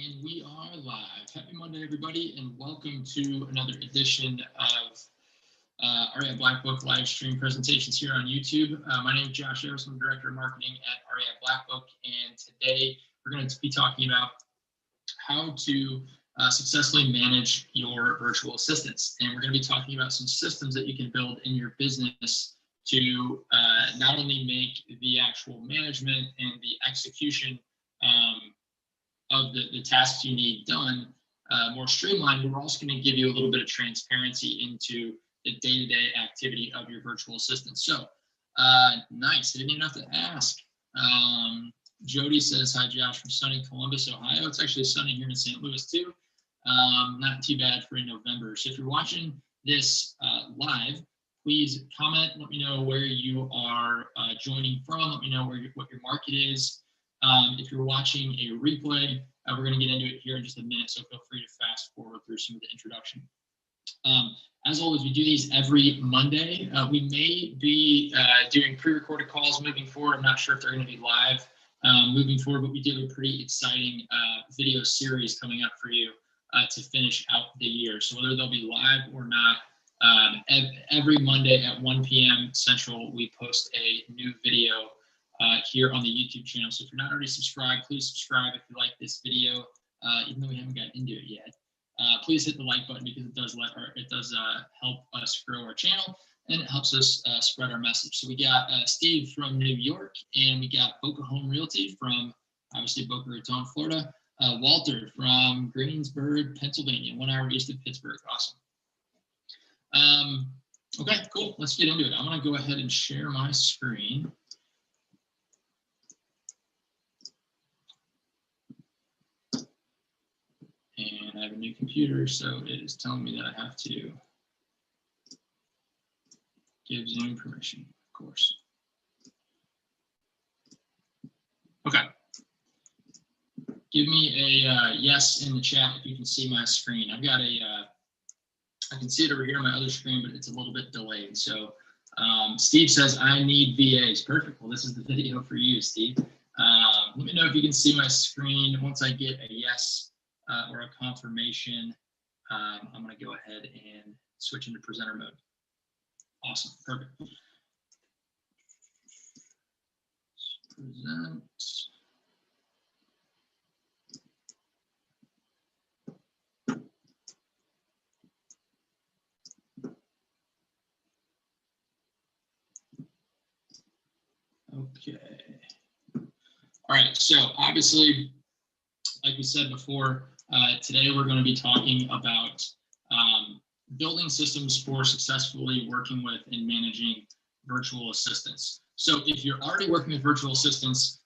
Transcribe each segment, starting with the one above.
And we are live. Happy Monday, everybody, and welcome to another edition of REI BlackBook live stream presentations here on YouTube. My name is Josh Harris. I'm Director of Marketing at REI BlackBook, and today we're going to be talking about how to successfully manage your virtual assistants. And we're going to be talking about some systems that you can build in your business to not only make the actual management and the execution of the tasks you need done more streamlined, but we're also going to give you a little bit of transparency into the day-to-day activity of your virtual assistant. So nice, I didn't even have to ask. Jody says, hi Josh, from sunny Columbus, Ohio. It's actually sunny here in St. Louis too. Not too bad for in November. So if you're watching this live, please comment, let me know where you are joining from, let me know what your market is. If you're watching a replay, we're going to get into it here in just a minute, so feel free to fast forward through some of the introduction. As always, we do these every Monday. We may be doing pre-recorded calls moving forward. I'm not sure if they're going to be live moving forward, but we do have a pretty exciting video series coming up for you to finish out the year. So whether they'll be live or not, every Monday at 1 p.m. Central, we post a new video here on the YouTube channel. So if you're not already subscribed, please subscribe if you like this video, even though we haven't gotten into it yet. Please hit the like button because it does help us grow our channel and it helps us spread our message. So we got Steve from New York, and we got Boca Home Realty from obviously Boca Raton, Florida. Walter from Greensburg, Pennsylvania, 1 hour east of Pittsburgh. Awesome. Okay, cool. Let's get into it. I'm going to go ahead and share my screen. And I have a new computer, so it is telling me that I have to give Zoom permission, of course. Okay. Give me a yes in the chat if you can see my screen. I've got I can see it over here on my other screen, but it's a little bit delayed. So Steve says, I need VAs. Perfect. Well, this is the video for you, Steve. Let me know if you can see my screen. Once I get a yes or a confirmation, I'm going to go ahead and switch into presenter mode. Awesome. Perfect. Present. Okay. All right, so obviously, like we said before, today we're going to be talking about building systems for successfully working with and managing virtual assistants. So if you're already working with virtual assistants,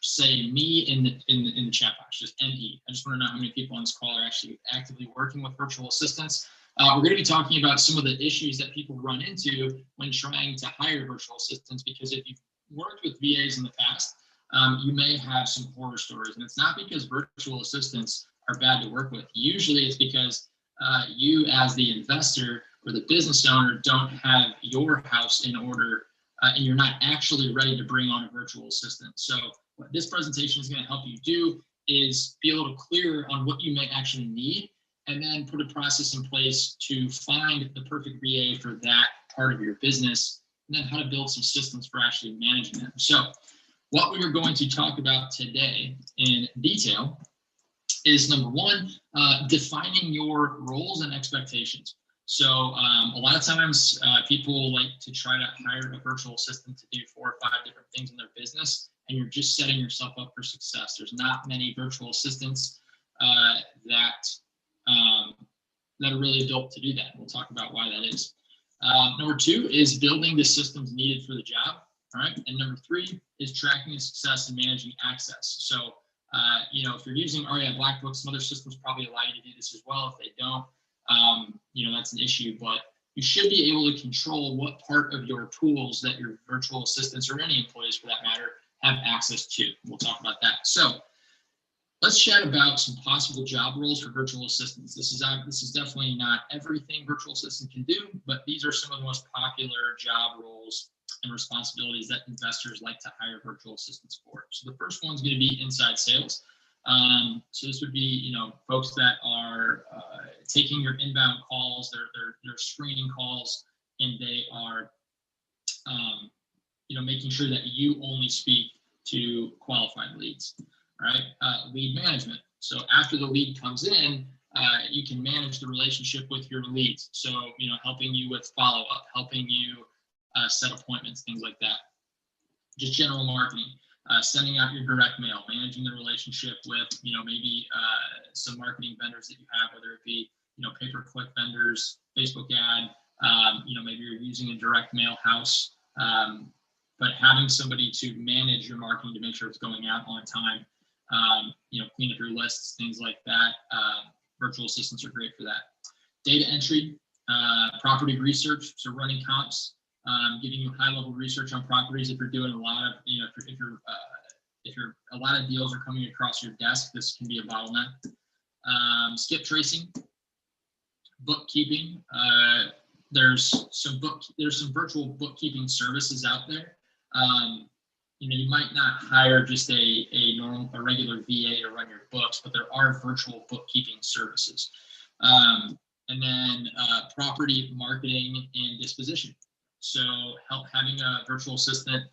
say me in the chat box, just ME. I just want to know how many people on this call are actually actively working with virtual assistants. We're going to be talking about some of the issues that people run into when trying to hire virtual assistants, because if you've worked with VAs in the past, you may have some horror stories. And it's not because virtual assistants are bad to work with. Usually it's because you as the investor or the business owner don't have your house in order and you're not actually ready to bring on a virtual assistant. So what this presentation is going to help you do is be a little clearer on what you may actually need, and then put a process in place to find the perfect VA for that part of your business, and then how to build some systems for actually managing them. So what we are going to talk about today in detail is, number one, defining your roles and expectations. So a lot of times people like to try to hire a virtual assistant to do 4 or 5 different things in their business, and you're just setting yourself up for success. There's not many virtual assistants that are really built to do that. We'll talk about why that is. Number 2 is building the systems needed for the job. All right. And number 3 is tracking the success and managing access. So, if you're using REI BlackBook, some other systems probably allow you to do this as well. If they don't, that's an issue, but you should be able to control what part of your tools that your virtual assistants, or any employees for that matter, have access to. We'll talk about that. So let's chat about some possible job roles for virtual assistants. This is definitely not everything virtual assistant can do, but these are some of the most popular job roles and responsibilities that investors like to hire virtual assistants for. So the first one's going to be inside sales. So this would be, folks that are taking your inbound calls, they're screening calls, and they are, making sure that you only speak to qualified leads. All right, lead management. So after the lead comes in, you can manage the relationship with your leads. So, helping you with follow-up, helping you set appointments, things like that. Just general marketing, sending out your direct mail, managing the relationship with, maybe some marketing vendors that you have, whether it be, pay-per-click vendors, Facebook ad, maybe you're using a direct mail house, but having somebody to manage your marketing to make sure it's going out on time, clean up your lists, things like that. Virtual assistants are great for that. Data entry, property research, so running comps, giving you high-level research on properties. If you're doing a lot of, if a lot of deals are coming across your desk, this can be a bottleneck. Skip tracing, bookkeeping. There's some virtual bookkeeping services out there. You might not hire just a regular VA to run your books, but there are virtual bookkeeping services. And then property marketing and disposition. So having a virtual assistant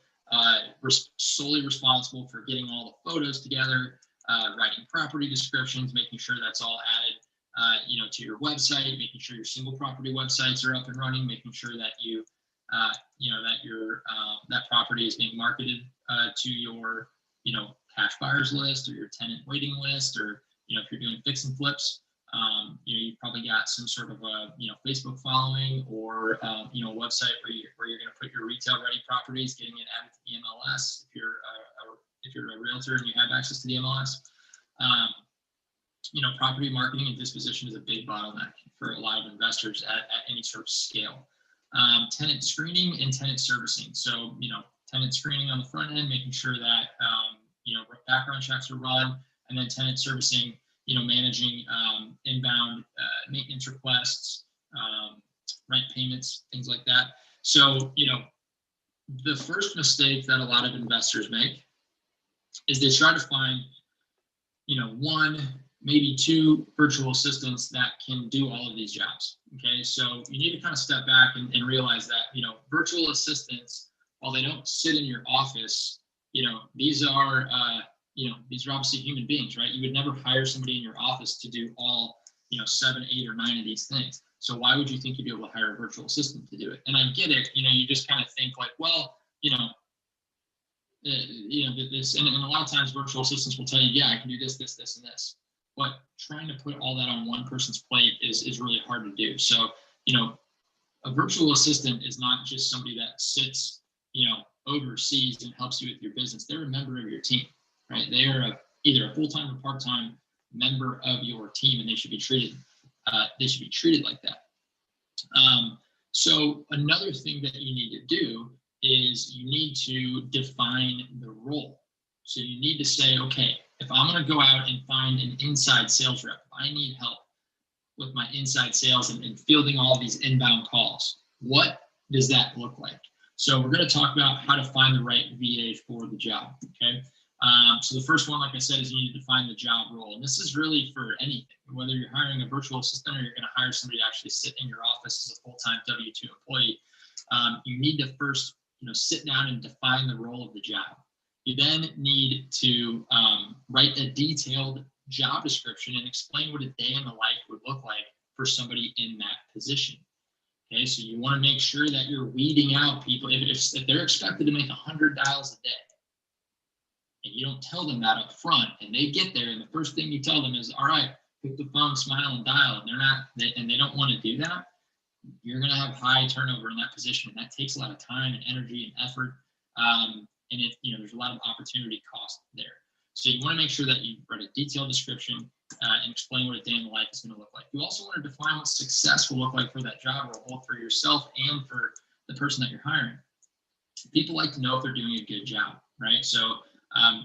solely responsible for getting all the photos together, writing property descriptions, making sure that's all added to your website, making sure your single property websites are up and running, making sure that that property is being marketed to your, cash buyers list or your tenant waiting list, or, if you're doing fix and flips, you've probably got some sort of a, Facebook following, or, a website where you're going to put your retail ready properties, getting it added to the MLS. If you're a realtor and you have access to the MLS, property marketing and disposition is a big bottleneck for a lot of investors at any sort of scale. Tenant screening and tenant servicing. So, tenant screening on the front end, making sure that, background checks are run, and then tenant servicing, managing inbound maintenance requests, rent payments, things like that. So, the first mistake that a lot of investors make is they try to find, one, maybe two virtual assistants that can do all of these jobs. Okay, so you need to kind of step back and realize that, virtual assistants, while they don't sit in your office, these are obviously human beings, right? You would never hire somebody in your office to do all, 7, 8, or 9 of these things. So why would you think you'd be able to hire a virtual assistant to do it? And I get it, you just kind of think like, well, this, and a lot of times virtual assistants will tell you, yeah, I can do this, this, this, and this. But trying to put all that on one person's plate is really hard to do. So, a virtual assistant is not just somebody that sits, overseas and helps you with your business. They're a member of your team, right? They are either a full-time or part-time member of your team, and they should be treated like that. So another thing that you need to do is you need to define the role. So you need to say, okay, if I'm going to go out and find an inside sales rep, if I need help with my inside sales and fielding all these inbound calls, what does that look like? So we're going to talk about how to find the right VA for the job, okay? So the first one, like I said, is you need to define the job role. And this is really for anything, whether you're hiring a virtual assistant or you're going to hire somebody to actually sit in your office as a full-time W-2 employee. You need to first, sit down and define the role of the job. You then need to write a detailed job description and explain what a day in the life would look like for somebody in that position. Okay, so you want to make sure that you're weeding out people. If they're expected to make 100 dials a day, and you don't tell them that up front, and they get there, and the first thing you tell them is, all right, pick the phone, smile, and dial, and they don't want to do that, you're going to have high turnover in that position, and that takes a lot of time and energy and effort, and there's a lot of opportunity cost there. So you want to make sure that you write a detailed description and explain what a day in the life is going to look like. You also want to define what success will look like for that job role, both for yourself and for the person that you're hiring. People like to know if they're doing a good job, right? So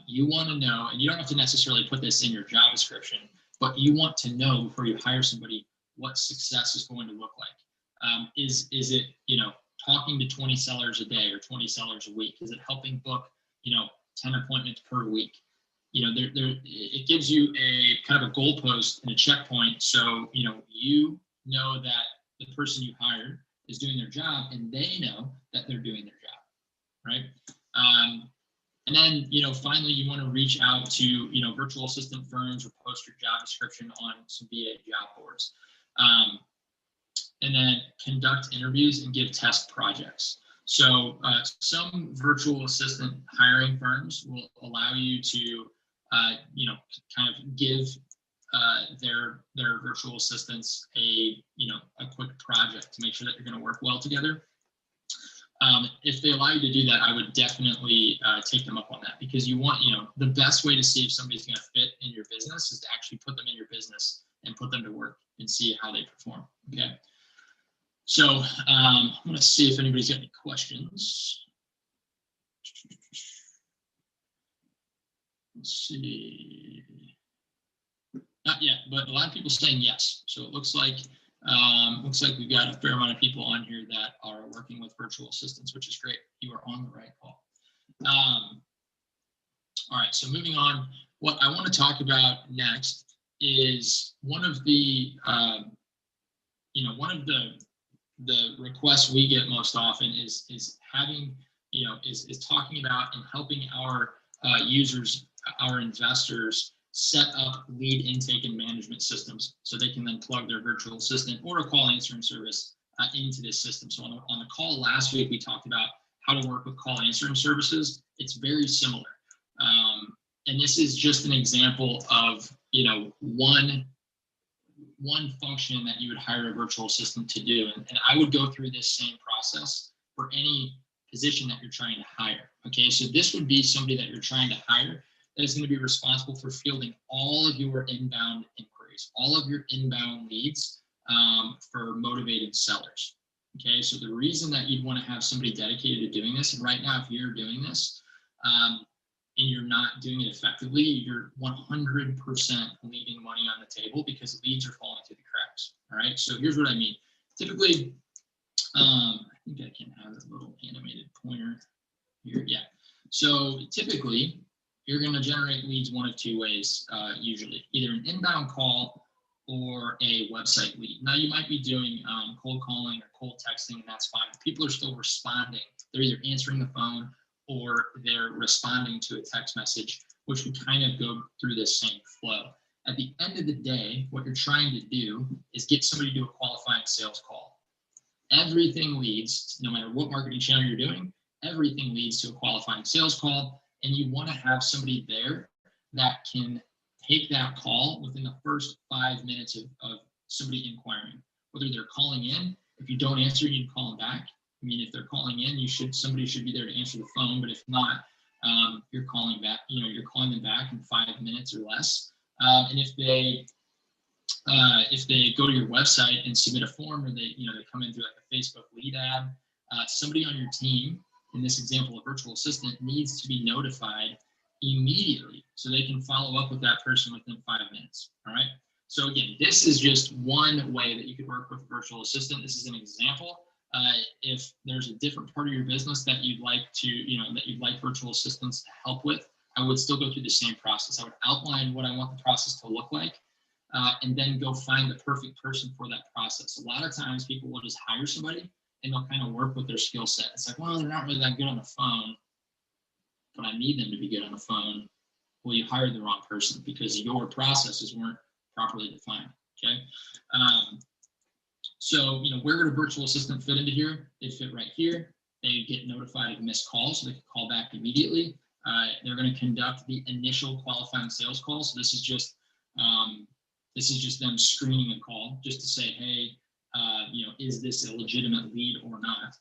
you want to know, and you don't have to necessarily put this in your job description, but you want to know before you hire somebody what success is going to look like. Is it, talking to 20 sellers a day or 20 sellers a week? Is it helping book, 10 appointments per week? it gives you a kind of a goalpost and a checkpoint. So, you know that the person you hired is doing their job, and they know that they're doing their job, right? And then, finally, you want to reach out to, virtual assistant firms or post your job description on some VA job boards. And then conduct interviews and give test projects. So some virtual assistant hiring firms will allow you to, kind of give their virtual assistants a quick project to make sure that you're going to work well together. If they allow you to do that, I would definitely take them up on that, because you want, the best way to see if somebody's going to fit in your business is to actually put them in your business and put them to work and see how they perform. Okay. So I'm going to see if anybody's got any questions. Let's see. Not yet, but a lot of people saying yes. So it looks like we've got a fair amount of people on here that are working with virtual assistants, which is great. You are on the right call. All right, so moving on, what I want to talk about next is one of the requests we get most often is having, is talking about and helping our users, our investors, set up lead intake and management systems so they can then plug their virtual assistant or a call answering service into this system. So on the call last week, we talked about how to work with call answering services. It's very similar. And this is just an example of, one function that you would hire a virtual assistant to do. And I would go through this same process for any position that you're trying to hire. Okay, so this would be somebody that you're trying to hire that is going to be responsible for fielding all of your inbound inquiries, all of your inbound leads for motivated sellers. Okay, so the reason that you'd want to have somebody dedicated to doing this, and right now if you're doing this and you're not doing it effectively, you're 100% leaving money on the table because leads are falling through the cracks. All right, so here's what I mean. Typically, I think I can have a little animated pointer here. Yeah, so typically, you're going to generate leads one of two ways, usually, either an inbound call or a website lead. Now, you might be doing cold calling or cold texting, and that's fine. People are still responding. They're either answering the phone or they're responding to a text message, which would kind of go through this same flow. At the end of the day, what you're trying to do is get somebody to do a qualifying sales call. Everything leads, no matter what marketing channel you're doing, everything leads to a qualifying sales call. And you want to have somebody there that can take that call within the first 5 minutes of somebody inquiring, whether they're calling in. If you don't answer, you call them back. I mean, if they're calling in, somebody should be there to answer the phone. But if not, you're calling back. You're calling them back in 5 minutes or less. And if they go to your website and submit a form, or they come in through like a Facebook lead ad, somebody on your team, in this example, a virtual assistant, needs to be notified immediately so they can follow up with that person within 5 minutes. All right. So again, this is just one way that you could work with a virtual assistant. This is an example. If there's a different part of your business that you'd like virtual assistants to help with, I would still go through the same process. I would outline what I want the process to look like, and then go find the perfect person for that process. A lot of times people will just hire somebody and they'll kind of work with their skill set. It's like, well, they're not really that good on the phone, but I need them to be good on the phone. Well, you hired the wrong person because your processes weren't properly defined. Okay. So, where would a virtual assistant fit into here? They fit right here. They get notified of missed calls, so they can call back immediately. They're going to conduct the initial qualifying sales call. So this is just them screening a call just to say, hey, is this a legitimate lead or not?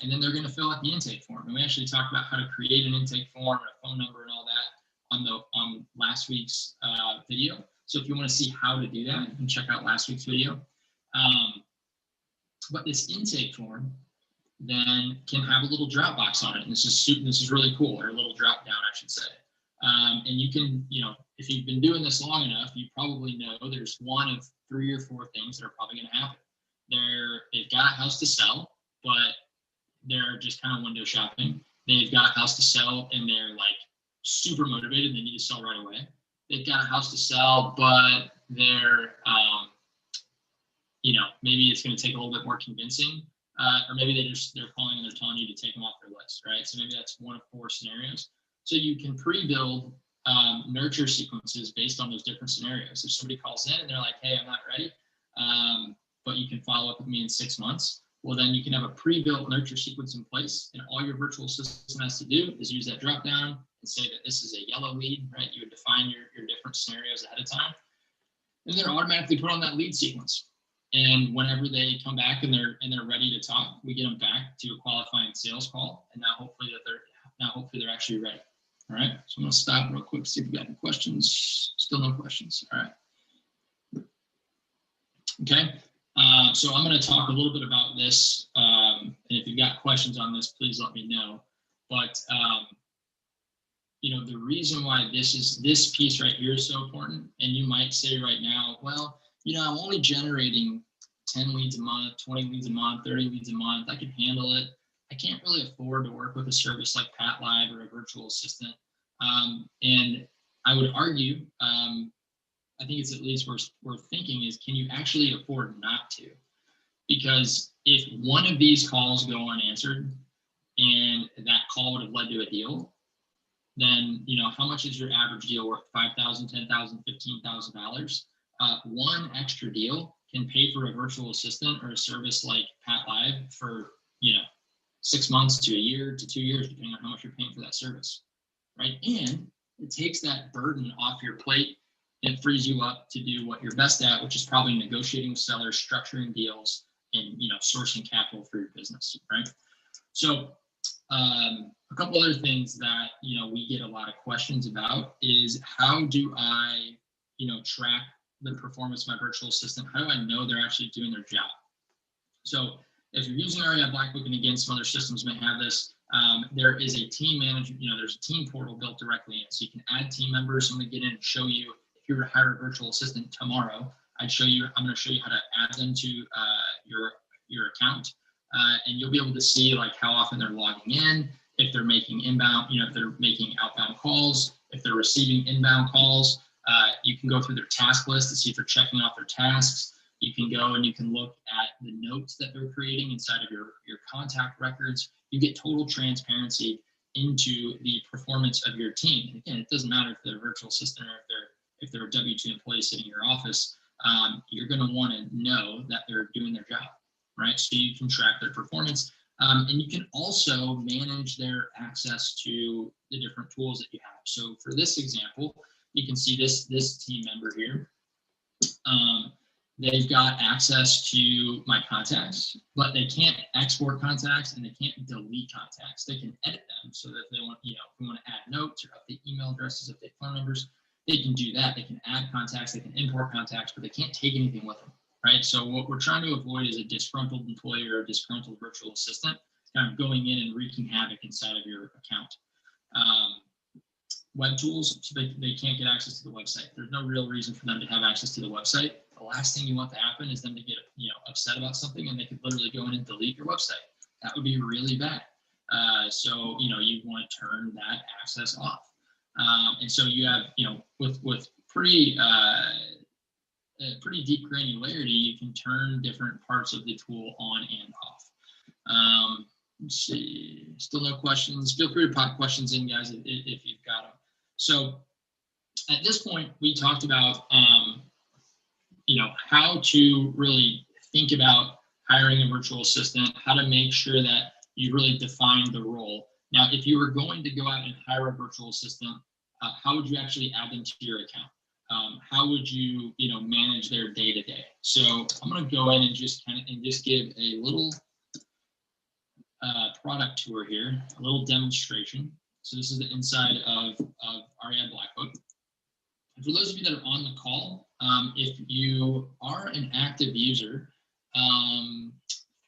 And then they're going to fill out the intake form. And we actually talked about how to create an intake form and a phone number and all that on last week's video. So if you want to see how to do that, you can check out last week's video. But this intake form then can have a little drop box on it. And this is really cool, or a little drop down, I should say. And you can, if you've been doing this long enough, you probably know there's one of 3 or 4 things that are probably going to happen. They've got a house to sell, but they're just kind of window shopping. They've got a house to sell and they're like super motivated, they need to sell right away. They've got a house to sell, but they're, maybe it's going to take a little bit more convincing, or maybe they're calling and they're telling you to take them off their list, right? So maybe that's one of 4 scenarios. So you can pre-build nurture sequences based on those different scenarios. If somebody calls in and they're like, hey, I'm not ready, but you can follow up with me in 6 months, well, then you can have a pre-built nurture sequence in place, and all your virtual system has to do is use that drop down and say that this is a yellow lead, right? You would define your different scenarios ahead of time, and they're automatically put on that lead sequence. And whenever they come back and they're ready to talk, we get them back to a qualifying sales call, and now hopefully they're actually ready. All right, so I'm going to stop real quick, see if we've got any questions. Still no questions. All right. Okay, so I'm going to talk a little bit about this. And if you've got questions on this, please let me know. But, the reason why this piece right here is so important, and you might say right now, well, I'm only generating 10 leads a month, 20 leads a month, 30 leads a month. I can handle it. I can't really afford to work with a service like Pat Live or a virtual assistant. And I would argue, I think it's at least worth thinking is, can you actually afford not to? Because if one of these calls go unanswered and that call would have led to a deal, then, how much is your average deal worth? $5,000, $10,000, $15,000? One extra deal can pay for a virtual assistant or a service like Pat Live for, 6 months to a year to 2 years, depending on how much you're paying for that service, right? And it takes that burden off your plate and frees you up to do what you're best at, which is probably negotiating with sellers, structuring deals, and sourcing capital for your business, right? So a couple other things that we get a lot of questions about is, how do I track the performance of my virtual assistant? How do I know they're actually doing their job? So if you're using REI BlackBook, and again, some other systems may have this, there is a team manager, there's a team portal built directly in. So you can add team members. I'm going to get in and show you, if you were to hire a virtual assistant tomorrow, I'm going to show you how to add them to your account. And you'll be able to see like how often they're logging in, if they're making inbound, if they're making outbound calls, if they're receiving inbound calls. You can go through their task list to see if they're checking off their tasks. You can go and you can look at the notes that they're creating inside of your contact records. You get total transparency into the performance of your team. And again, it doesn't matter if they're a virtual assistant or if they're a W-2 employee sitting in your office. You're going to want to know that they're doing their job, right? So you can track their performance. And you can also manage their access to the different tools that you have. So for this example, you can see this team member here. They've got access to my contacts, but they can't export contacts and they can't delete contacts. They can edit them so that they want, if we want to add notes or update email addresses, update phone numbers, they can do that. They can add contacts, they can import contacts, but they can't take anything with them, right? So what we're trying to avoid is a disgruntled employee or a disgruntled virtual assistant kind of going in and wreaking havoc inside of your account. Web tools, so they can't get access to the website. There's no real reason for them to have access to the website. The last thing you want to happen is them to get upset about something and they could literally go in and delete your website. That would be really bad. So you want to turn that access off. And so you have with pretty deep granularity, you can turn different parts of the tool on and off. Let's see, still no questions. Feel free to pop questions in, guys, if you've got them. So at this point, we talked about, how to really think about hiring a virtual assistant, how to make sure that you really define the role. Now, if you were going to go out and hire a virtual assistant, how would you actually add them to your account? How would you, manage their day-to-day? So I'm going to go in and just give a little product tour here, a little demonstration. So this is the inside of REI BlackBook. And for those of you that are on the call, if you are an active user,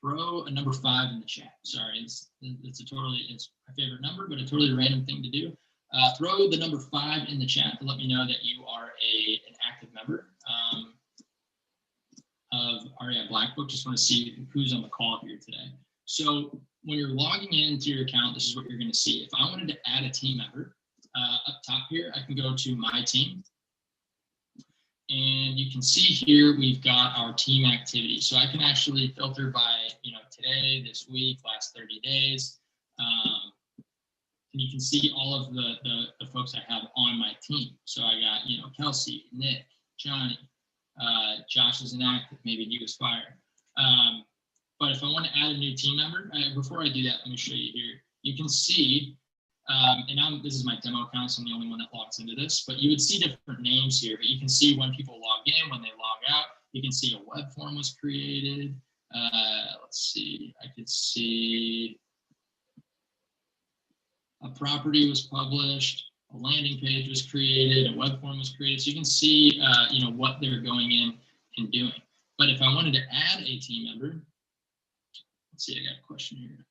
throw a number 5 in the chat. Sorry, it's my favorite number, but a totally random thing to do. Throw the number 5 in the chat to let me know that you are an active member of REI BlackBook. Just want to see who's on the call here today. So when you're logging into your account, this is what you're going to see. If I wanted to add a team member, up top here, I can go to my team. And you can see here, we've got our team activity. So I can actually filter by, today, this week, last 30 days. And you can see all of the folks I have on my team. So I got, Kelsey, Nick, Johnny, Josh is inactive, maybe he was fired. But if I want to add a new team member, before I do that, let me show you here. You can see, this is my demo account, so I'm the only one that logs into this, but you would see different names here, but you can see when people log in, when they log out. You can see a web form was created. Let's see, I could see a property was published, a landing page was created, a web form was created. So you can see, what they're going in and doing. But if I wanted to add a team member, let's see, I got a question here.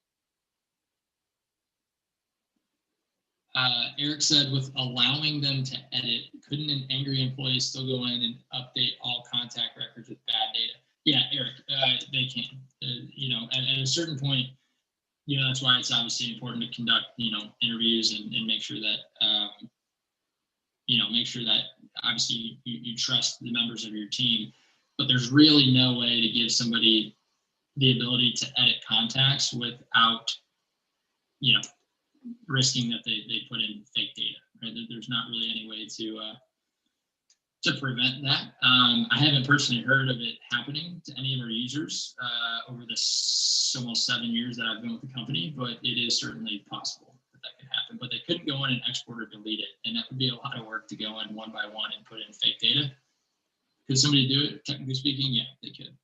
Eric said, with allowing them to edit, couldn't an angry employee still go in and update all contact records with bad data? Yeah, Eric, they can. At a certain point, that's why it's obviously important to conduct, interviews and make sure that, obviously you trust the members of your team. But there's really no way to give somebody the ability to edit contacts without, risking that they put in fake data, right? There's not really any way to prevent that. I haven't personally heard of it happening to any of our users over this almost 7 years that I've been with the company, but it is certainly possible that could happen. But they couldn't go in and export or delete it, and that would be a lot of work to go in one by one and put in fake data. Could somebody do it, technically speaking? Yeah, they could.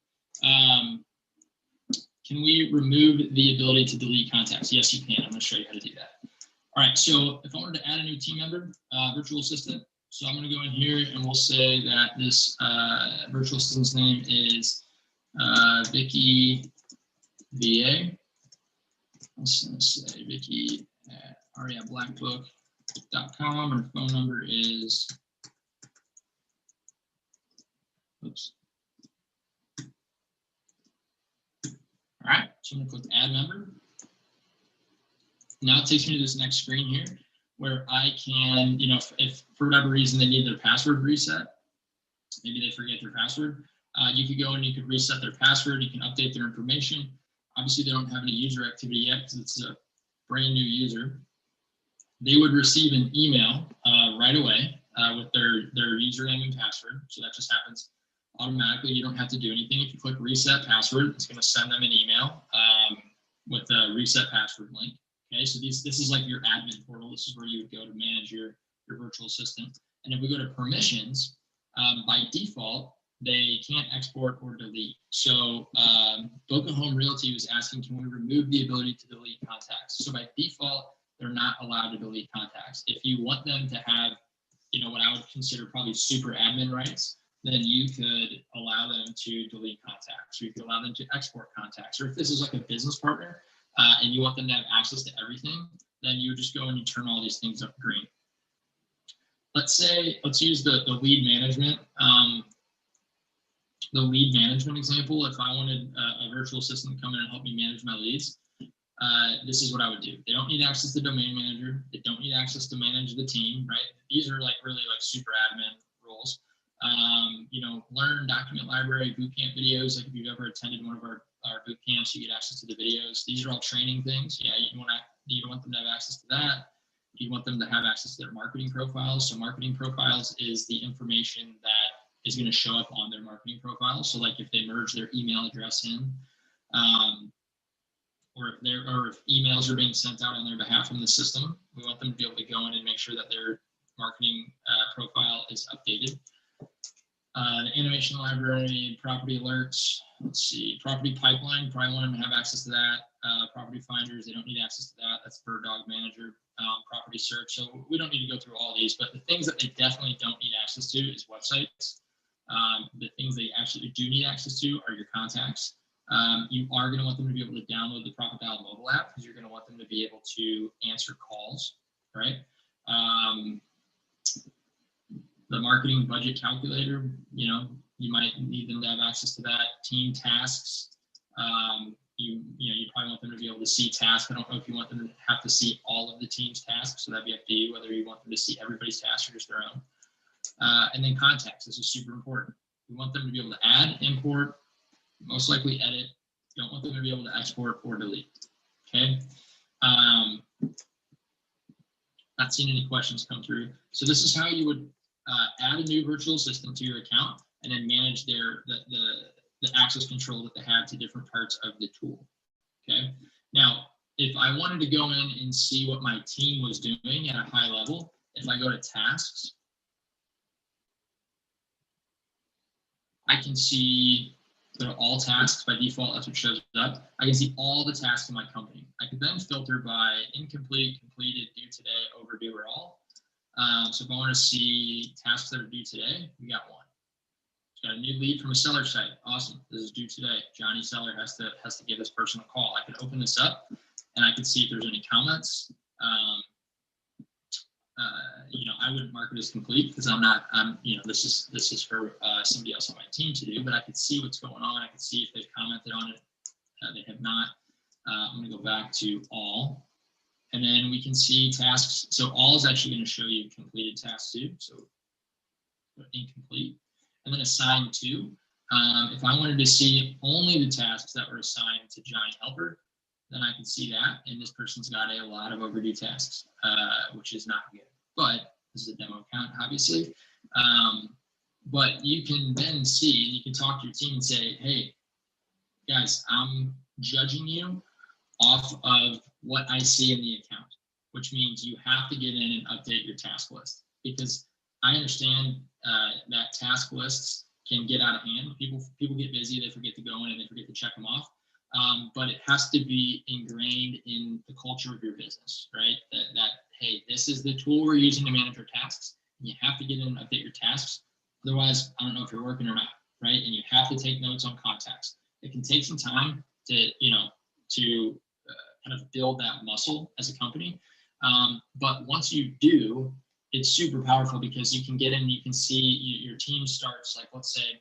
Can we remove the ability to delete contacts? Yes, you can. I'm going to show you how to do that. All right, so if I wanted to add a new team member, virtual assistant, so I'm going to go in here and we'll say that this virtual assistant's name is Vicky VA. I'm just going to say Vicky at REI BlackBook.com, and her phone number is, oops. All right, so I'm going to click Add Member. Now it takes me to this next screen here where I can, if for whatever reason they need their password reset, maybe they forget their password, you could go and you could reset their password, you can update their information. Obviously, they don't have any user activity yet because it's a brand new user. They would receive an email right away with their username and password. So that just happens automatically. You don't have to do anything. If you click reset password, it's going to send them an email with a reset password link. Okay, so this is like your admin portal. This is where you would go to manage your virtual assistant. And if we go to permissions, by default, they can't export or delete. So Boca Home Realty was asking, can we remove the ability to delete contacts? So by default, they're not allowed to delete contacts. If you want them to have, what I would consider probably super admin rights, then you could allow them to delete contacts, or you could allow them to export contacts. Or if this is like a business partner and you want them to have access to everything, then you would just go and you turn all these things up green. Let's use the lead management. The lead management example. If I wanted a virtual assistant to come in and help me manage my leads, this is what I would do. They don't need access to domain manager. They don't need access to manage the team, right? These are really super admin roles. Learn document library, bootcamp videos. Like if you've ever attended one of our boot camps, you get access to the videos. These are all training things. Yeah, you don't want them to have access to that. You want them to have access to their marketing profiles. So marketing profiles is the information that is going to show up on their marketing profile. So like if they merge their email address in, or if emails are being sent out on their behalf from the system, we want them to be able to go in and make sure that their marketing profile is updated. The animation library, property alerts, let's see, property pipeline, probably want them to have access to that. Property finders, they don't need access to that. That's Bird Dog Manager, property search. So we don't need to go through all these, but the things that they definitely don't need access to is websites. The things they actually do need access to are your contacts. You are going to want them to be able to download the Profit Dial mobile app because you're going to want them to be able to answer calls, right? The marketing budget calculator, you might need them to have access to that. Team tasks, you probably want them to be able to see tasks. I don't know if you want them to have to see all of the team's tasks, so that'd be up to you whether you want them to see everybody's tasks or just their own. And then context. This is super important. You want them to be able to add, import, most likely edit. You don't want them to be able to export or delete. Okay. Not seeing any questions come through. So this is how you would add a new virtual assistant to your account and then manage the access control that they have to different parts of the tool. Okay. Now, if I wanted to go in and see what my team was doing at a high level, if I go to tasks, I can see go to all tasks. By default, that's what shows up. I can see all the tasks in my company. I could then filter by incomplete, completed, due today, overdue, or all. So if I want to see tasks that are due today, we got one. Got a new lead from a seller site. Awesome. This is due today. Johnny Seller has to give this person a call. I could open this up and I could see if there's any comments. I wouldn't mark it as complete because this is for somebody else on my team to do, but I could see what's going on. I could see if they've commented on it. They have not. I'm going to go back to all, and then we can see tasks. So all is actually going to show you completed tasks too. So incomplete, and then assign to. If I wanted to see only the tasks that were assigned to Johnny Helper, then I can see that, and this person's got a lot of overdue tasks, which is not good. But this is a demo account, obviously. But you can then see, and you can talk to your team and say, hey, guys, I'm judging you off of what I see in the account, which means you have to get in and update your task list. Because I understand that task lists can get out of hand. People get busy, they forget to go in and they forget to check them off. But it has to be ingrained in the culture of your business, right? That hey, this is the tool we're using to manage our tasks. And you have to get in and update your tasks. Otherwise, I don't know if you're working or not, right? And you have to take notes on contacts. It can take some time to kind of build that muscle as a company. But once you do, it's super powerful because you can get in, you can see your team starts, like, let's say,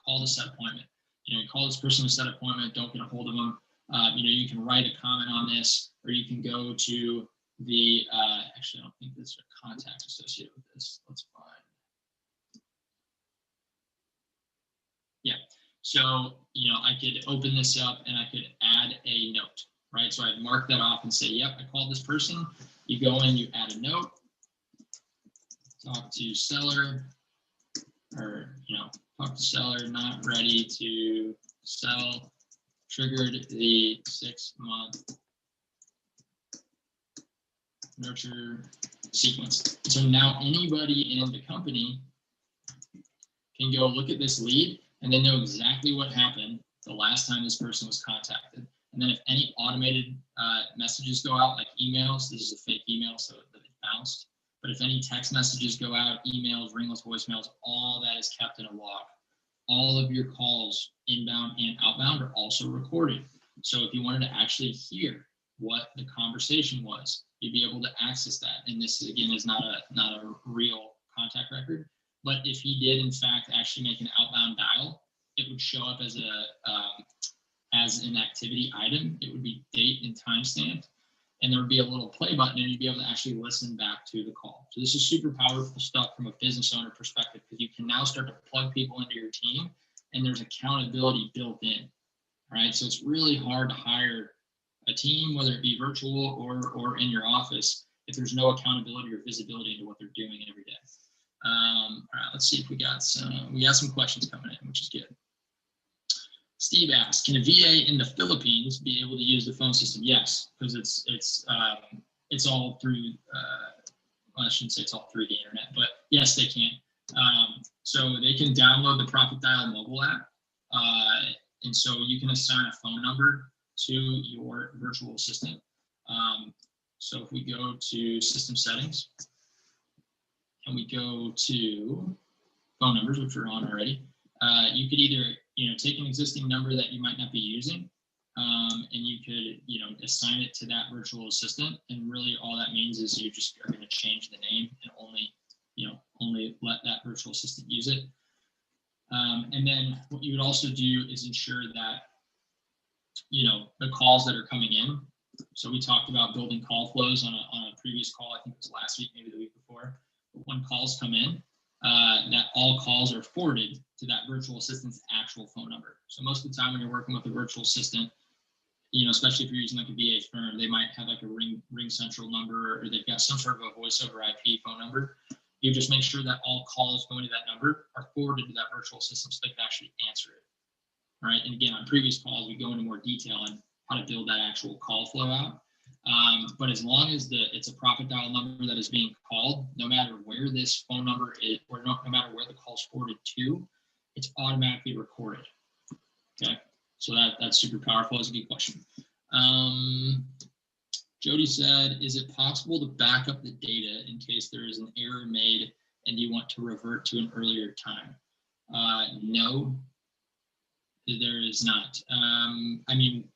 call to set appointment. You call this person to set appointment, don't get a hold of them. You can write a comment on this, or you can go to the, actually, I don't think there's a contact associated with this. Let's find. Yeah, so, I could open this up and I could add a note, right? So I'd mark that off and say, yep, I called this person. You go in, you add a note, talk to seller, or, talk to seller, not ready to sell, triggered the 6-month nurture sequence. So now anybody in the company can go look at this lead and they know exactly what happened the last time this person was contacted. And then if any automated messages go out, like emails, this is a fake email, so that it bounced. But if any text messages go out, emails, ringless voicemails, all that is kept in a log. All of your calls, inbound and outbound, are also recorded. So if you wanted to actually hear what the conversation was, you'd be able to access that. And this, again, is not a real contact record. But if he did, in fact, actually make an outbound dial, it would show up as an activity item. It would be date and timestamp. And there would be a little play button, and you'd be able to actually listen back to the call. So this is super powerful stuff from a business owner perspective, because you can now start to plug people into your team, and there's accountability built in. All right, so it's really hard to hire a team, whether it be virtual or in your office, if there's no accountability or visibility into what they're doing every day. All right, let's see if we got some questions coming in, which is good. Steve asks, can a VA in the Philippines be able to use the phone system? Yes, because it's all through, well, I shouldn't say it's all through the internet, but yes, they can. So they can download the Profit Dial mobile app, and so you can assign a phone number to your virtual assistant. So if we go to system settings, and we go to phone numbers, which are on already, you could either take an existing number that you might not be using, and you could assign it to that virtual assistant, and really all that means is you just are going to change the name and only let that virtual assistant use it. And then what you would also do is ensure that the calls that are coming in. So we talked about building call flows on a previous call. I think it was last week, maybe the week before. But when calls come in, that all calls are forwarded to that virtual assistant's actual phone number. So most of the time when you're working with a virtual assistant, especially if you're using like a VA firm, they might have like a Ring Central number, or they've got some sort of a voice over IP phone number. You just make sure that all calls going to that number are forwarded to that virtual assistant so they can actually answer it. All right. And again, on previous calls, we go into more detail on how to build that actual call flow out. But as long as it's a profit dial number that is being called, no matter where this phone number is, or no matter where the call is forwarded to, it's automatically recorded. Okay. So that's super powerful. That's a good question. Jody said, is it possible to back up the data in case there is an error made and you want to revert to an earlier time? No, there is not. I mean,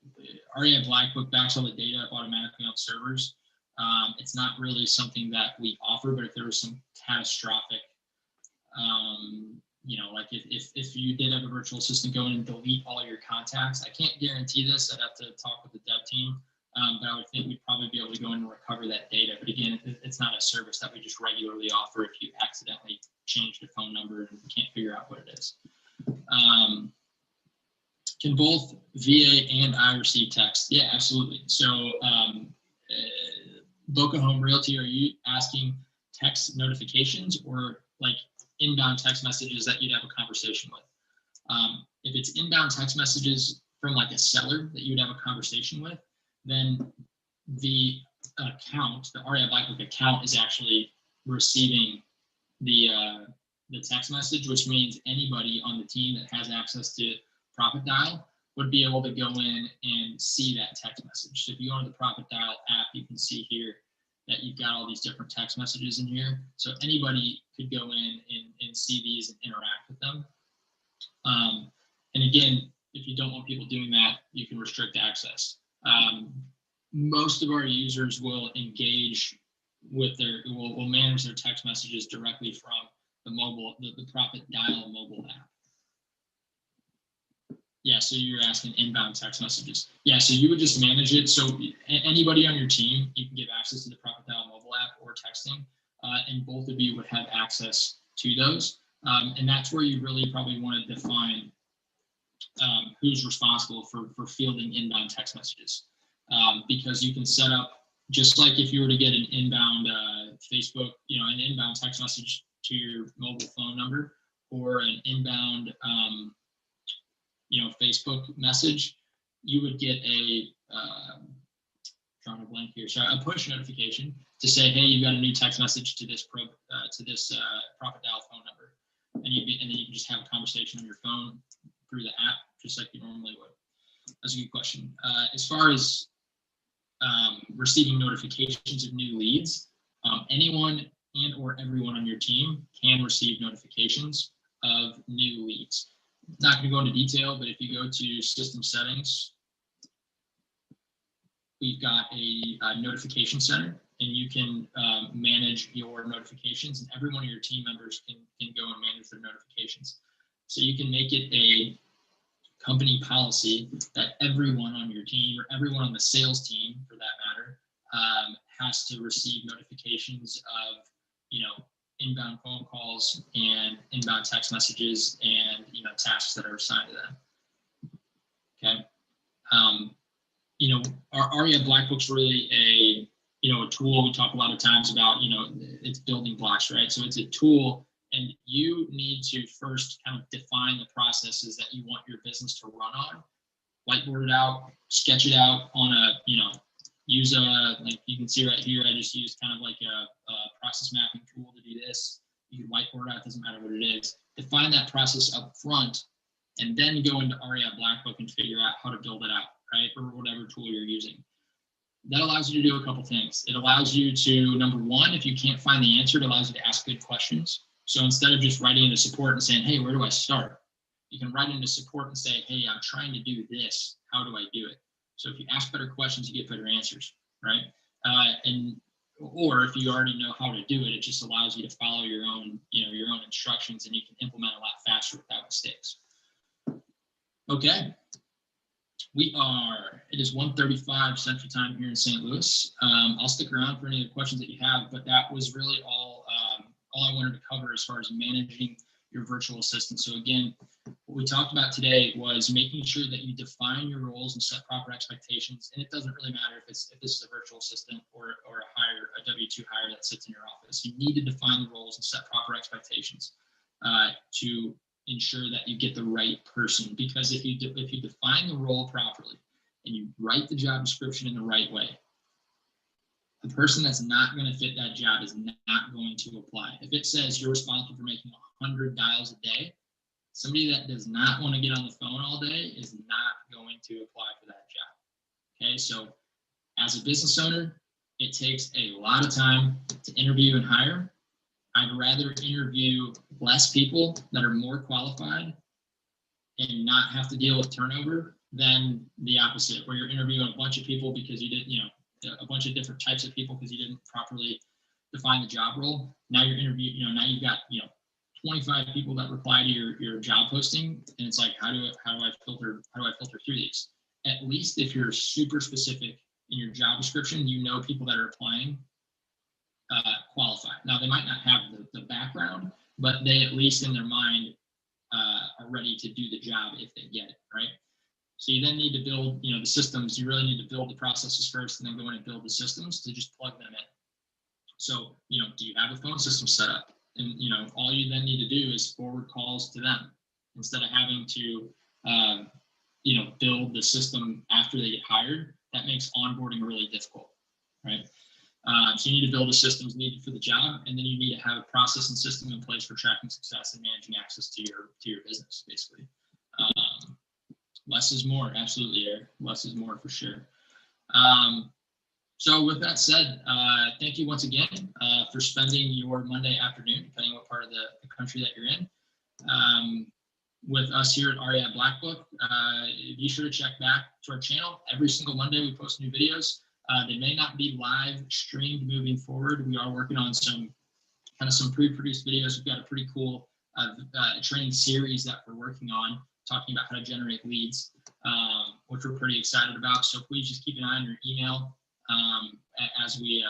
REI BlackBook backs all the data up automatically on servers. It's not really something that we offer, but if there was some catastrophic, like if you did have a virtual assistant go in and delete all your contacts, I can't guarantee this. I'd have to talk with the dev team, but I would think we'd probably be able to go in and recover that data. But again, it's not a service that we just regularly offer if you accidentally change the phone number and can't figure out what it is. Can both VA and I receive text? Yeah, absolutely. So Boca Home Realty, are you asking text notifications or like inbound text messages that you'd have a conversation with? If it's inbound text messages from like a seller that you'd have a conversation with, then the account, the REI BlackBook account, is actually receiving the text message, which means anybody on the team that has access to Profit Dial would be able to go in and see that text message. So if you go to the Profit Dial app, you can see here that you've got all these different text messages in here. So anybody could go in and see these and interact with them. And again, if you don't want people doing that, you can restrict access. Most of our users will engage with will manage their text messages directly from the Profit Dial mobile app. Yeah, so you're asking inbound text messages. Yeah, so you would just manage it. So anybody on your team, you can give access to the Profit Dial mobile app or texting, and both of you would have access to those. And that's where you really probably want to define who's responsible for fielding inbound text messages. Because you can set up, just like if you were to get an inbound Facebook, an inbound text message to your mobile phone number, or an inbound Facebook message, you would get a drawing a blank here. Sorry, a push notification to say, hey, you've got a new text message to this Profit Dial phone number, and then you can just have a conversation on your phone through the app, just like you normally would. That's a good question. As far as receiving notifications of new leads, anyone and or everyone on your team can receive notifications of new leads. Not going to go into detail, but if you go to system settings, we've got a notification center, and you can manage your notifications, and every one of your team members can go and manage their notifications. So you can make it a company policy that everyone on your team, or everyone on the sales team for that matter, has to receive notifications of, inbound phone calls and inbound text messages and, tasks that are assigned to them. Okay. Our REI BlackBook's really a tool we talk a lot of times about, it's building blocks, right? So it's a tool, and you need to first kind of define the processes that you want your business to run on, whiteboard it out, sketch it out on use like you can see right here, I just used kind of like a process mapping tool to do this. You can whiteboard it out, doesn't matter what it is. Define that process up front, and then go into REI BlackBook and figure out how to build it out, right? Or whatever tool you're using. That allows you to do a couple things. It allows you to, number one, if you can't find the answer, it allows you to ask good questions. So instead of just writing into support and saying, hey, where do I start? You can write into support and say, hey, I'm trying to do this. How do I do it? So if you ask better questions, you get better answers, right? Or if you already know how to do it, it just allows you to follow your own instructions, and you can implement a lot faster without mistakes. Okay. It is 1:35 Central Time here in St. Louis. I'll stick around for any of the questions that you have, but that was really all I wanted to cover as far as managing your virtual assistant. So again, what we talked about today was making sure that you define your roles and set proper expectations. And it doesn't really matter if this is a virtual assistant or a W-2 hire that sits in your office. You need to define the roles and set proper expectations to ensure that you get the right person. Because if you define the role properly and you write the job description in the right way, the person that's not going to fit that job is not going to apply. If it says you're responsible for making 100 dials a day, somebody that does not want to get on the phone all day is not going to apply for that job. Okay, so as a business owner, it takes a lot of time to interview and hire. I'd rather interview less people that are more qualified and not have to deal with turnover than the opposite, where you're interviewing a bunch of people because you didn't, a bunch of different types of people because you didn't properly define the job role. Now you're interviewing, now you've got, 25 people that reply to your job posting, and it's like, how do I filter through these? At least if you're super specific in your job description, people that are applying qualify. Now they might not have the background, but they at least in their mind are ready to do the job if they get it, right? So you then need to build, the systems. You really need to build the processes first, and then go in and build the systems to just plug them in. So, do you have a phone system set up? And, all you then need to do is forward calls to them instead of having to, build the system after they get hired. That makes onboarding really difficult, right? So you need to build the systems needed for the job, and then you need to have a process and system in place for tracking success and managing access to your business, basically. Less is more, absolutely, Eric. Less is more for sure. So with that said, thank you once again for spending your Monday afternoon, depending on what part of the country that you're in, with us here at REI BlackBook. Be sure to check back to our channel. Every single Monday we post new videos. They may not be live streamed moving forward. We are working on some pre-produced videos. We've got a pretty cool training series that we're working on, talking about how to generate leads, which we're pretty excited about. So please just keep an eye on your email as we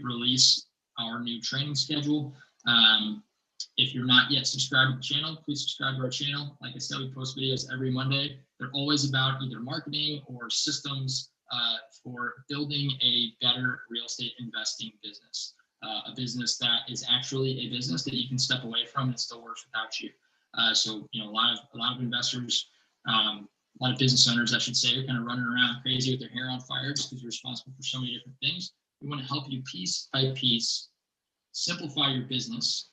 release our new training schedule. If you're not yet subscribed to the channel, please subscribe to our channel. Like I said, we post videos every Monday. They're always about either marketing or systems for building a better real estate investing business, a business that is actually a business that you can step away from and still works without you. So a lot of investors, a lot of business owners, I should say, are kind of running around crazy with their hair on fire just because you're responsible for so many different things. We want to help you piece by piece simplify your business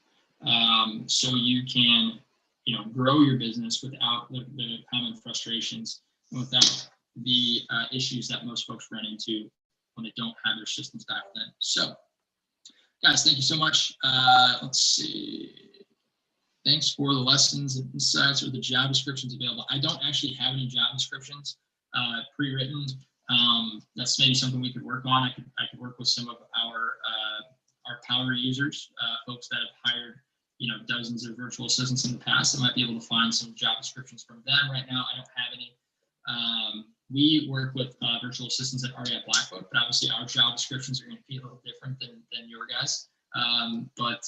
so you can grow your business without the common frustrations and without the issues that most folks run into when they don't have their systems dialed in. So guys, thank you so much. Let's see. Thanks for the lessons and insights or the job descriptions available. I don't actually have any job descriptions pre-written. That's maybe something we could work on. I could work with some of our power users, folks that have hired dozens of virtual assistants in the past. I might be able to find some job descriptions from them. Right now, I don't have any. We work with virtual assistants at REI BlackBook, but obviously our job descriptions are going to be a little different than your guys. But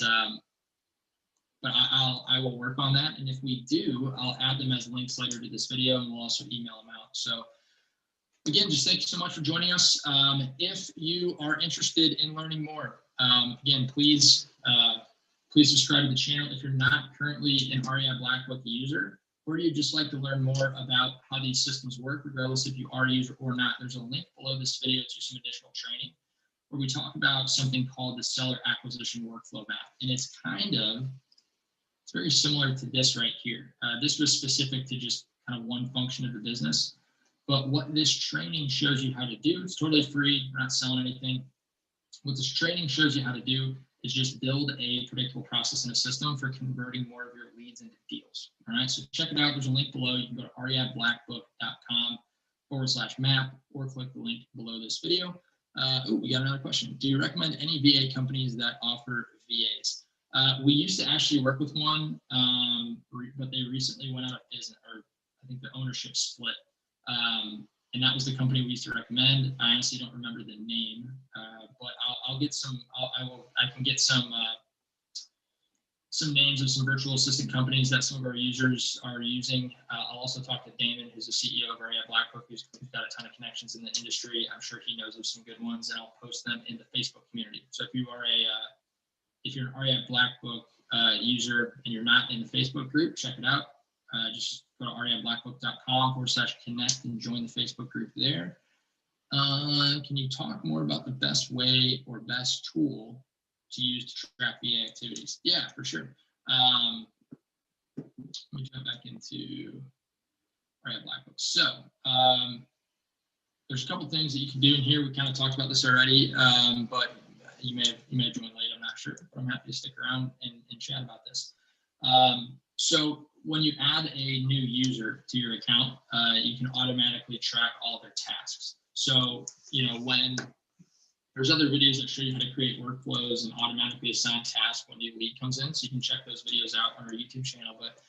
I will work on that, and if we do, I'll add them as links later to this video, and we'll also email them out. So again, just thank you so much for joining us. If you are interested in learning more, again, please subscribe to the channel. If you're not currently an REI BlackBook user, or you'd just like to learn more about how these systems work, regardless if you are a user or not, there's a link below this video to some additional training where we talk about something called the seller acquisition workflow map. And it's very similar to this right here. This was specific to just kind of one function of the business. But what this training shows you how to do, it's totally free, we're not selling anything. What this training shows you how to do is just build a predictable process and a system for converting more of your leads into deals. All right, so check it out. There's a link below. You can go to reiblackbook.com/map or click the link below this video. We got another question. Do you recommend any VA companies that offer VAs? We used to actually work with one, but they recently went out of business, or I think the ownership split. And that was the company we used to recommend. I honestly don't remember the name, but I'll get some. I can get some names of some virtual assistant companies that some of our users are using. I'll also talk to Damon, who's the CEO of REI BlackBook, who's got a ton of connections in the industry. I'm sure he knows of some good ones, and I'll post them in the Facebook community. So if you're an REI BlackBook user and you're not in the Facebook group, check it out. Just go to reiblackbook.com/connect and join the Facebook group there. Can you talk more about the best way or best tool to use to track VA activities? Yeah, for sure. Let me jump back into REI BlackBook. So there's a couple things that you can do in here. We kind of talked about this already, but you may have joined late. I'm not sure, but I'm happy to stick around and chat about this. So when you add a new user to your account, you can automatically track all their tasks. So, when there's other videos that show you how to create workflows and automatically assign tasks when a new lead comes in. So you can check those videos out on our YouTube channel. But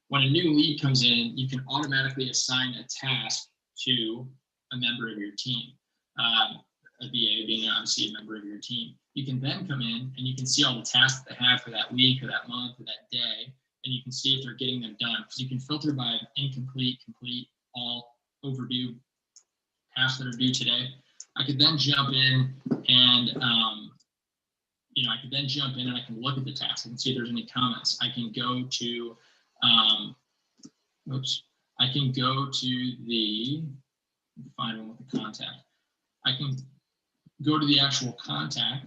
when a new lead comes in, you can automatically assign a task to a member of your team. A VA being obviously a member of your team. You can then come in and you can see all the tasks that they have for that week or that month or that day. And you can see if they're getting them done. Because you can filter by incomplete, complete, all, overdue, tasks that are due today. I could then jump in and, I can look at the task. I can see if there's any comments. I can go to, find one with the contact. I can go to the actual contact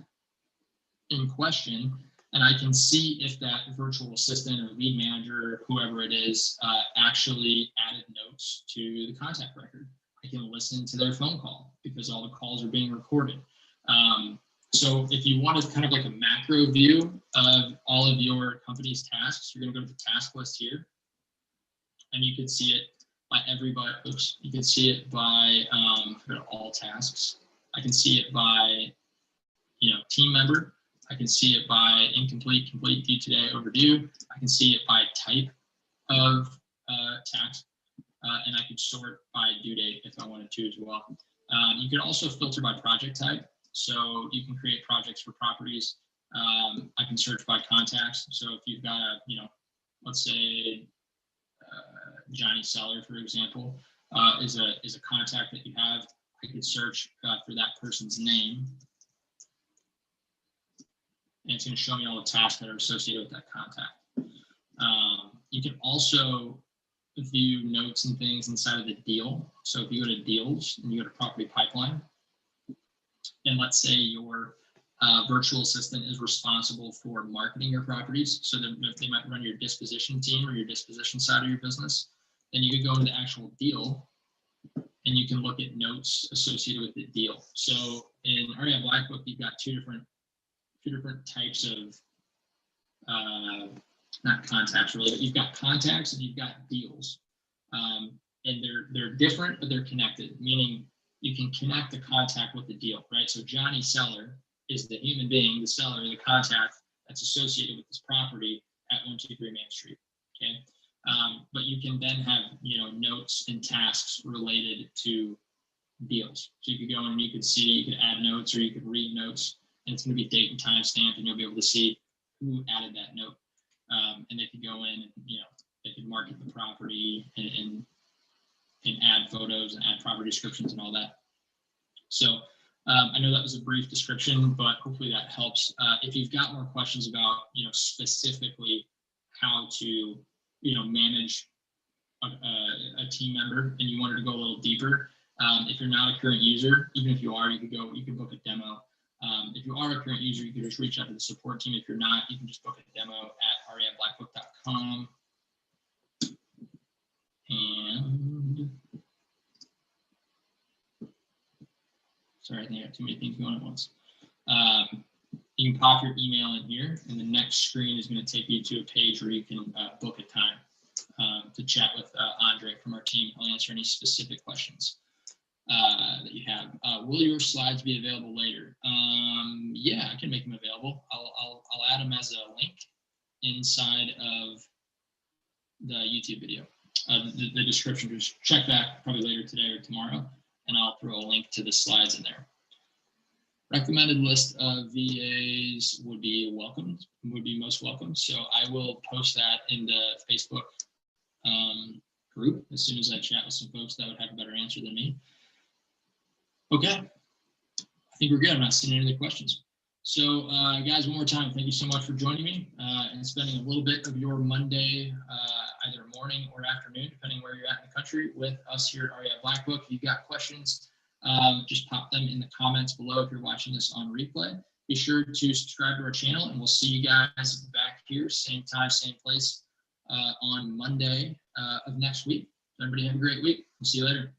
in question, and I can see if that virtual assistant or lead manager or whoever it is actually added notes to the contact record. I can listen to their phone call because all the calls are being recorded. So if you wanted kind of like a macro view of all of your company's tasks, you're going to go to the task list here, and you can see it by everybody. Oops, you can see it by go to all tasks. I can see it by team member. I can see it by incomplete, complete, due today, overdue. I can see it by type of task. And I could sort by due date if I wanted to as well. You can also filter by project type. So you can create projects for properties. I can search by contacts. So if you've got let's say Johnny Seller, for example, is a contact that you have, I could search for that person's name. And it's going to show me all the tasks that are associated with that contact. You can also view notes and things inside of the deal. So if you go to deals and you go to property pipeline, and let's say your virtual assistant is responsible for marketing your properties, so they might run your disposition team or your disposition side of your business, then you could go into the actual deal and you can look at notes associated with the deal. So in REI BlackBook, you've got two different types of not contacts really, but you've got contacts and you've got deals, and they're different, but they're connected. Meaning you can connect the contact with the deal, right? So Johnny Seller is the human being, the seller, the contact that's associated with this property at 123 Main Street. Okay, but you can then have notes and tasks related to deals. So you could go in and you could add notes, or you could read notes, and it's going to be date and time stamped, and you'll be able to see who added that note. And they could go in and they could market the property and add photos and add property descriptions and all that. So I know that was a brief description, but hopefully that helps. If you've got more questions about specifically how to manage a team member, and you wanted to go a little deeper, if you're not a current user, even if you are, you could book a demo. If you are a current user, you can just reach out to the support team. If you're not, you can just book a demo at reiblackbook.com. And sorry, I think I got too many things going at once. You can pop your email in here, and the next screen is going to take you to a page where you can book a time to chat with Andre from our team. He'll answer any specific questions that you have. Will your slides be available later? Yeah, I can make them available. I'll add them as a link inside of the YouTube video. the description. Just check back probably later today or tomorrow, and I'll throw a link to the slides in there. Recommended list of VAs would be most welcome. So I will post that in the Facebook group as soon as I chat with some folks that would have a better answer than me. Okay, I think we're good. I'm not seeing any other questions. So guys, one more time, thank you so much for joining me and spending a little bit of your Monday, either morning or afternoon, depending where you're at in the country, with us here at REI BlackBook. If you've got questions, just pop them in the comments below if you're watching this on replay. Be sure to subscribe to our channel, and we'll see you guys back here, same time, same place, on Monday of next week. Everybody have a great week. We'll see you later.